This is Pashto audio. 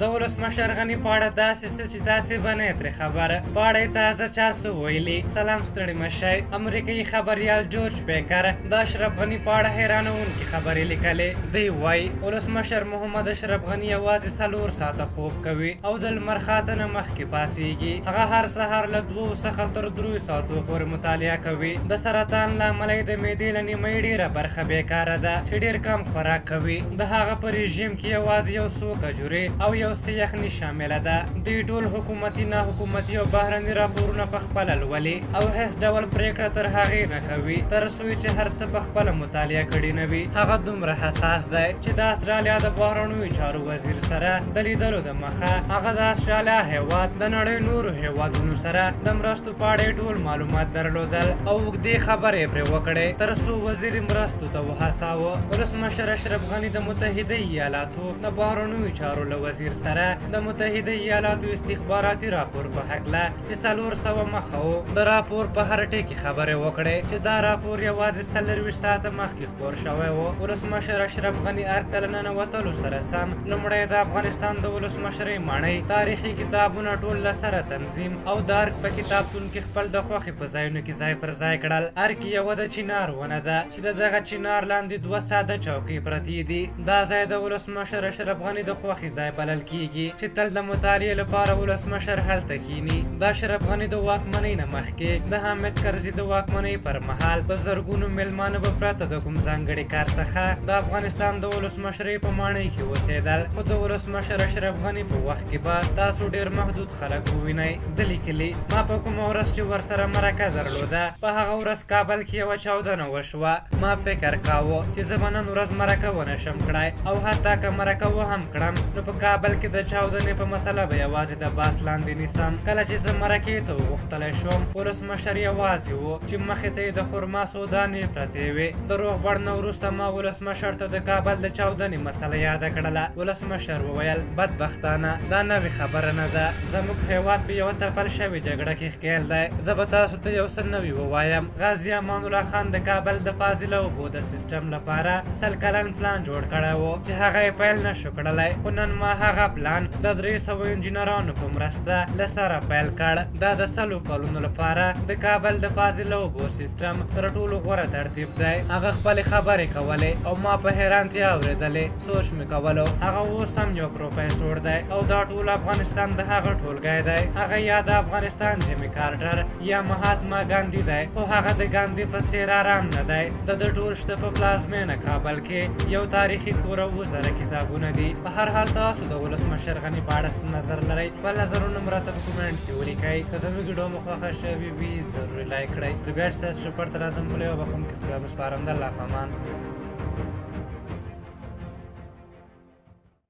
د ولسمشر غني په اړه داسې څه چې تاسې به نه ترې خبر په اړه یې تازه چا څه ویلي. سلام ستړي مه شئ. امریکایي خبریال جورج بیکر د اشرف غني په اړه حیرانوونکې خبرې لیکلې. دی وایي ولسمشر محمد اشرف غني یوازې 4 ساعته خوب کوي او د لمر خاته نه مخکې پاڅېږي. هغه هر سهار له 2 څخه تر 3 ساعتو پورې مطالعه کوي. د سرطان له امله یې د معدې له نیمۍ ډېره برخه بیکاره ده چې ډېر کم خوراک کوي. د هغه په رژیم کې یوازې یو څو کجورې او یو څه یخني شامله ده. دوی ټول حکومتي نه حکومتي او بهرني راپورونه په خپله لولي او هیڅ ډول پرېکړه تر هغې نه کوي تر څو چې هر څه په خپله مطالعه کړي نه وي. هغه دومره حساس دی چې د استرالیا د بهرنیو چارو وزیر سره د لیدلو د مخه هغه د استرالیا هېواد د نړۍ نورو هېوادونو سره د مرستو په اړه ټول معلومات درلودل او اوږدې خبرې پرې وکړې تر څو وزیر مرستو ته وهڅاوه. ولسمشر اشرف غني د متحده ایالاتو د بهرنیو چارو له وزیر سره د متحده ایالاتو استخباراتي راپور په هکله چې 400 مخه و د راپور په هر ټکي خبرې وکړې چې دا راپور یوازې 24 ساعته مخکې خپور شوی و. ولسمشر اشرف غني ارګ ته له ننوتلو سره سم لومړی د افغانستان د ولسمشرۍ ماڼۍ تاریخي کتابونه ټول له سره تنظیم او د ارګ په کتابتون کې خپل د خوښې په ځایونو کې ځای پر ځای کړل. ارګ یوه د چینار ونه ده چې د دغه چینار لاندې 2 ساده چوکۍ پرتې دي. دا ځای د ولسمشر اشرف غني د خوښې ځای بلل کیږي چې تل د مطالعې لپاره ولسمشر هلته کینی. د اشرف غني د واکمنۍ نه مخکې د حامد کرزي د واکمنۍ پر مهال په زرګونو میلمانه به پرته د کوم ځانګړي کار څخه د افغانستان د ولسمشرۍ په ماڼۍ کې اوسېدل. خو د ولسمشر اشرف غني په وخت کې به تاسو ډېر محدود خلک ووینئ. د لیکلي ما په کومه ورځ چې ورسره مرکه درلوده په هغه ورځ کابل کې یوه چاودنه وشوه. ما فکر کاوه چې زه به نن ورځ مرکه ونه شم کړای او حتی که مرکه وهم کړم نو په کابل کې د چاودنې په مسله به یوازې د باس لاندې نیسم. کله چې زه مرکې ته وغوښتلی شوم ولسمشر یوازې و چې مخې ته یې د خرما سودانې پرتې وې. د روغبړ نه وروسته ما ولسمشر ته د کابل د چاودنې مسله یاده کړله. ولسمشر وویل بدبختانه دا نوې خبره نه ده. زموږ هېواد په یوه تپل شوې جګړه کې ښکېل دی. زه به تاسو ته یو څه نوي ووایم. غازي امان الله خان د کابل د فاضله اوبو د سیسټم لپاره 100 کلن پلان جوړ کړی و چې هغه یې پیل نه شو کړلی. خو نن ما هغه پلان د 300 انجینرانو په مرسته له سره پیل کړ. دا د 100 کلونو لپاره د کابل د فاضله اوبو سیسټم تر ټولو غوره ترتیب دی. هغه خپلې خبرې کولې او ما په حیرانتیا اورېدلې. سوچ مې کولو هغه اوس هم یو پروفیسور دی او دا ټول افغانستان د هغه ټولګی دی. هغه یا د افغانستان جیمي کارټر یا مهاتما ګاندي دی خو هغه د ګاندي په څېر آرام نه دی. د ټول شته په پلازمینه کابل کې یو تاریخي کور او 2 کتابونه دي. په هر حال تاسو د ولسمشر غني په اړه څه نظر لرئ؟ خپل نظرونه مو راته په کومنټ کې ولیکئ. که زموږ ویډیو مو خوښه شوې وي ضروري لایک کړئ. تر بیا چې تاسو پر ته راځم بلې وبخښم کې خدای مو سپارم. د الله په امان.